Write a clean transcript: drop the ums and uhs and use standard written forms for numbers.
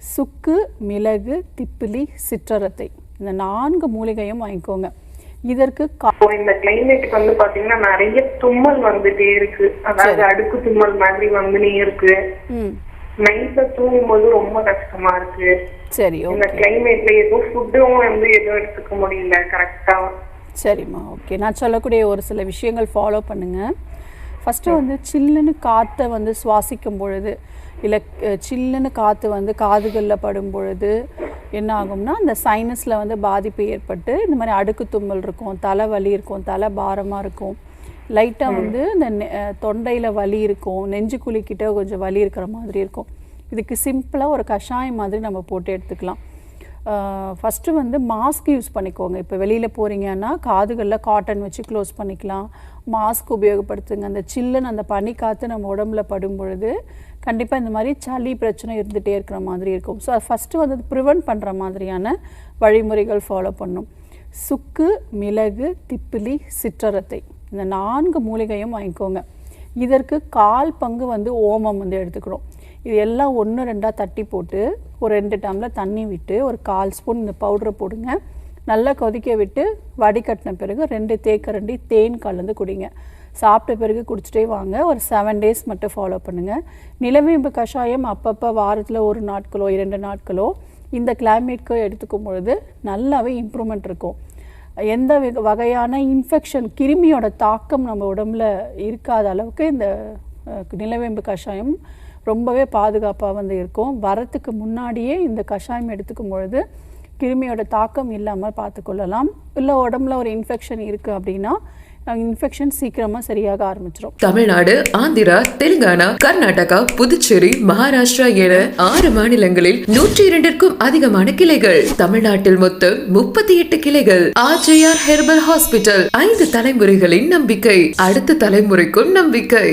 சுக்கு, மிளகு, திப்பிலி, சிற்றரத்தை இந்த 4 மூலிகையும் வாங்கிக்கோங்க. இதற்கு இந்த கிளைமேட்டுக்கு வந்து பாத்தீங்கன்னா நிறைய தும்மல் வந்துட்டே இருக்கு. அதாவது அடுக்கு தும்மல் மாதிரி வந்துனே இருக்கு. நைட்ல தூங்கும்போது ரொம்ப கஷ்டமா இருக்கு. சரி, இந்த கிளைமேட்ல எதுவும் ஃபுட்டும் வந்து எதுவும் எடுத்துக்க முடியல கரெக்டா. சரிம்மா, ஓகே. நான் சொல்லக்கூடிய ஒரு சில விஷயங்கள் ஃபாலோ பண்ணுங்க. ஃபஸ்ட்டு வந்து சில்லுன்னு காற்றை வந்து சுவாசிக்கும் பொழுது, இல்லை சில்லுன்னு காற்று வந்து காதுகளில் படும் பொழுது என்ன ஆகும்னா அந்த சைனஸில் வந்து பாதிப்பு ஏற்பட்டு இந்த மாதிரி அடுக்கு தும்மல் இருக்கும், தலை வலி இருக்கும், தலை பாரமாக இருக்கும், லைட்டாக வந்து இந்த தொண்டையில் வலி இருக்கும், நெஞ்சு குழிக்கிட்ட கொஞ்சம் வலி இருக்கிற மாதிரி இருக்கும். இதுக்கு சிம்பிளாக ஒரு கஷாயம் மாதிரி நம்ம போட்டு எடுத்துக்கலாம். ஃபஸ்ட்டு வந்து மாஸ்க் யூஸ் பண்ணிக்கோங்க. இப்போ வெளியில் போகிறீங்கன்னா காதுகளில் காட்டன் வச்சு க்ளோஸ் பண்ணிக்கலாம். மாஸ்க் உபயோகப்படுத்துங்க. அந்த சில்லுன்னு அந்த பனி காற்று நம்ம உடம்புல படும் பொழுது கண்டிப்பாக இந்த மாதிரி சளி பிரச்சனை இருந்துகிட்டே இருக்கிற மாதிரி இருக்கும். ஸோ அது ஃபஸ்ட்டு வந்து ப்ரிவென்ட் பண்ணுற மாதிரியான வழிமுறைகள் ஃபாலோ பண்ணும். சுக்கு, மிளகு, திப்பிலி, சிற்றரத்தை இந்த 4 மூலிகையும் வாங்கிக்கோங்க. இதற்கு 1/4 பங்கு வந்து ஓமம் வந்து எடுத்துக்கணும். இது எல்லாம் 1-2 தட்டி போட்டு ஒரு 2 டம்ளர் தண்ணி விட்டு ஒரு 1/4 ஸ்பூன் இந்த பவுடரை போடுங்க. நல்லா கொதிக்க விட்டு வடிகட்டின பிறகு 2 தேக்கரண்டி தேன் கலந்து குடிங்க. சாப்பிட்ட பிறகு குடிச்சிட்டே வாங்க. ஒரு 7 டேஸ் மட்டும் ஃபாலோ பண்ணுங்கள். நிலவேம்பு கஷாயம் அப்பப்போ வாரத்தில் 1 நாட்களோ 2 நாட்களோ இந்த கிளைமேட்க்கோ எடுத்துக்கும் பொழுது நல்லாவே இம்ப்ரூவ்மெண்ட் இருக்கும். எந்த வகையான இன்ஃபெக்ஷன் கிருமியோட தாக்கம் நம்ம உடம்புல இருக்காத அளவுக்கு இந்த நிலவேம்பு கஷாயம் ரொம்பவே பாதுகாப்பாக வந்து இருக்கும். வரத்துக்கு முன்னாடியே இந்த கஷாயம் எடுத்துக்கும் பொழுது கிருமியோட தாக்கம் இல்லாமல் பார்த்துக்கொள்ளலாம். இல்லை உடம்புல ஒரு இன்ஃபெக்ஷன் இருக்குது அப்படின்னா இன்ஃபெக்ஷன் சீக்கிரமாக சரியாக ஆரம்பிச்சிடும். தமிழ்நாடு, ஆந்திரா, தெலுங்கானா, கர்நாடகா, புதுச்சேரி, மகாராஷ்டிரா என 6 மாநிலங்களில் 102க்கும் அதிகமான கிளைகள். தமிழ்நாட்டில் மொத்தம் 38 கிளைகள். RJR ஹெர்பல் ஹாஸ்பிட்டல் 5 தலைமுறைகளின் நம்பிக்கை, அடுத்த தலைமுறைக்கும் நம்பிக்கை.